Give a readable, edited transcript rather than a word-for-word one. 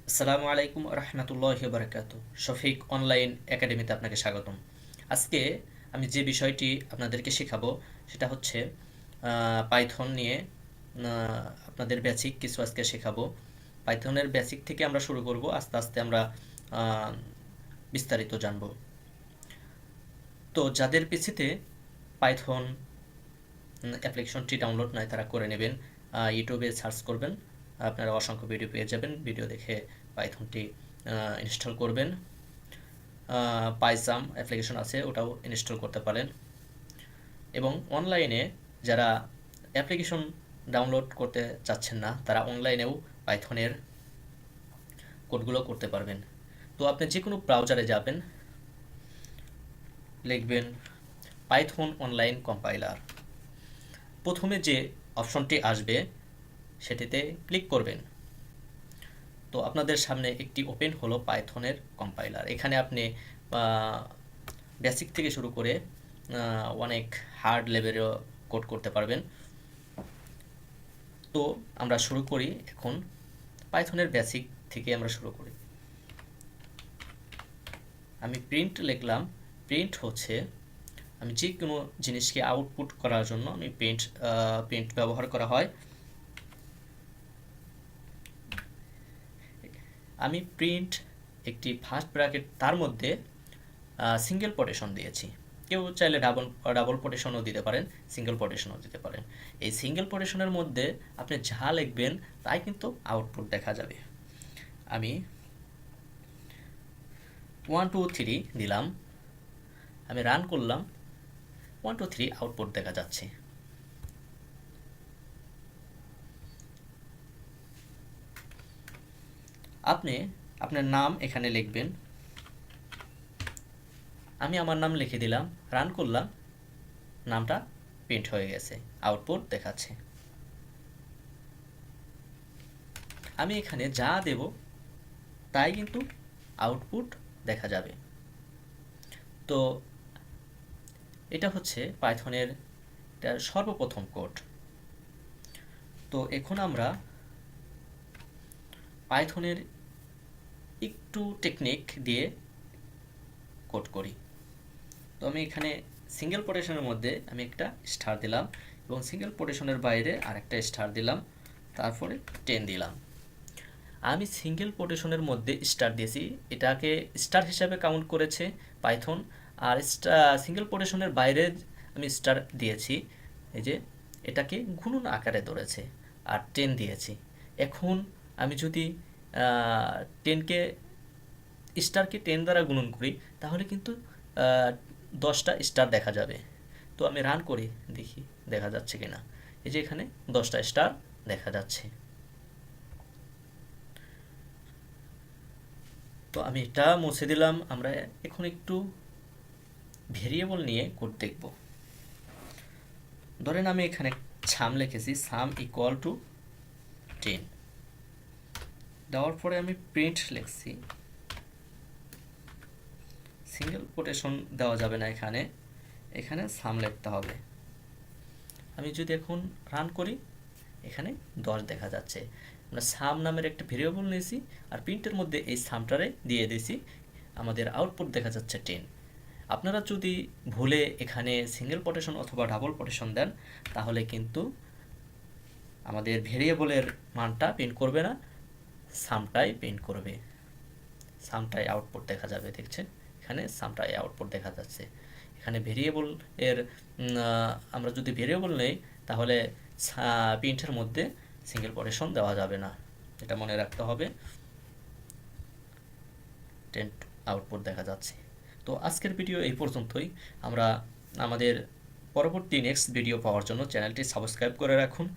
আসসালামু আলাইকুম রহমতুল্লাহি বারাকাতু। শফিক অনলাইন একাডেমিতে আপনাকে স্বাগতম। আজকে আমি যে বিষয়টি আপনাদেরকে শেখাবো সেটা হচ্ছে পাইথন নিয়ে। আপনাদের বেসিক কিছু আজকে শেখাবো। পাইথনের বেসিক থেকে আমরা শুরু করব, আস্তে আস্তে আমরা আহ, বিস্তারিত জানব। তো যাদের পিসিতে পাইথন অ্যাপ্লিকেশনটি ডাউনলোড নয় তারা করে নেবেন। ইউটিউবে সার্চ করবেন, আপনারা অসংখ্য ভিডিও পেয়ে যাবেন। ভিডিও দেখে পাইথনটি ইনস্টল করবেন। পাইসাম অ্যাপ্লিকেশন আছে, ওটাও ইনস্টল করতে পারেন। এবং অনলাইনে যারা অ্যাপ্লিকেশন ডাউনলোড করতে চাচ্ছেন না তারা অনলাইনেও পাইথনের কোডগুলো করতে পারবেন। তো আপনি যে কোনো ব্রাউজারে যাবেন, লিখবেন পাইথন অনলাইন কম্পাইলার। প্রথমে যে অপশনটি আসবে সেটিতে ক্লিক করবেন। তো আপনাদের সামনে একটি ওপেন হলো পাইথনের কম্পাইলার। এখানে আপনি বেসিক থেকে শুরু করে অনেক হার্ড লেভেলও কোড করতে পারবেন। তো আমরা শুরু করি এখন পাইথনের বেসিক থেকে আমরা শুরু করি। আমি প্রিন্ট লিখলাম। প্রিন্ট হচ্ছে আমি যে কোনো জিনিসকে আউটপুট করার জন্য আমি প্রিন্ট ব্যবহার করা হয়। আমি প্রিন্ট একটি ফার্স্ট ব্র্যাকেট, তার মধ্যে সিঙ্গেল কোটেশন দিয়েছি। কেউ চাইলে ডাবল ডাবল কোটেশনও দিতে পারেন, সিঙ্গেল কোটেশনও দিতে পারেন। এই সিঙ্গেল কোটেশনের মধ্যে আপনি যা লিখবেন তাই কিন্তু আউটপুট দেখা যাবে। আমি 1 2 3 দিলাম, আমি রান করলাম, 1 2 3 আউটপুট দেখা যাচ্ছে। আপনি আপনার নাম এখানে লিখবেন। আমি আমার নাম লিখে দিলাম, রান করলাম, নামটা প্রিন্ট হয়ে গেছে, আউটপুট দেখাচ্ছে। আমি এখানে যা দেব তাই কিন্তু আউটপুট দেখা যাবে। তো এটা হচ্ছে পাইথনের এটার সর্বপ্রথম কোড। তো এখন আমরা পাইথনের একটু টেকনিক দিয়ে কোড করি। তো আমি এখানে সিঙ্গেল কোটেশনের মধ্যে আমি একটা স্টার দিলাম এবং সিঙ্গেল কোটেশনের বাইরে আরেকটা স্টার দিলাম, তারপরে 10 দিলাম। আমি সিঙ্গেল কোটেশনের মধ্যে স্টার দিয়েছি, এটাকে স্টার হিসাবে কাউন্ট করেছে পাইথন। আর সিঙ্গেল কোটেশনের বাইরে আমি স্টার দিয়েছি, এই যে এটাকে গুণন আকারে ধরেছে, আর 10 দিয়েছি। এখন আমি যদি 10কে স্টারকে 10 দ্বারা গুণন করি তাহলে কিন্তু 10টা স্টার দেখা যাবে। তো আমি রান করি, দেখি দেখা যাচ্ছে কিনা। এই যে এখানে 10টা স্টার দেখা যাচ্ছে। তো আমি এটা মুছে দিলাম। আমরা এখন একটু ভেরিয়েবল নিয়ে কোড দেখব। ধরেন আমি এখানে সাম লিখেছি, সাম ইকুয়াল টু 10 দেওয়ার পরে আমি প্রিন্ট লিখছি। সিঙ্গেল কোটেশন দেওয়া যাবে না, এখানে এখানে সাম লিখতে হবে। আমি যদি এখন রান করি, এখানে 10 দেখা যাচ্ছে। আমরা সাম নামের একটা ভেরিয়েবল নিয়েছি আর প্রিন্টের মধ্যে এই সামটারে দিয়ে দিয়েছি, আমাদের আউটপুট দেখা যাচ্ছে 10। আপনারা যদি ভুলে এখানে সিঙ্গেল কোটেশন অথবা ডাবল কোটেশন দেন তাহলে কিন্তু আমাদের ভেরিয়েবলের মানটা প্রিন্ট করবে না, সামটাই প্রিন্ট করবে, সামটাই আউটপুট দেখা যাবে। দেখছেন এখানে সামটাই আউটপুট দেখা যাচ্ছে। এখানে ভেরিয়েবল এর আমরা যদি ভেরিয়েবল নেই তাহলে প্রিন্টের মধ্যে সিঙ্গেল কোটেশন দেওয়া যাবে না, এটা মনে রাখতে হবে। টেন্ট আউটপুট দেখা যাচ্ছে। তো আজকের ভিডিও এই পর্যন্তই। আমরা আমাদের পরবর্তী নেক্সট ভিডিও পাওয়ার জন্য চ্যানেলটি সাবস্ক্রাইব করে রাখুন।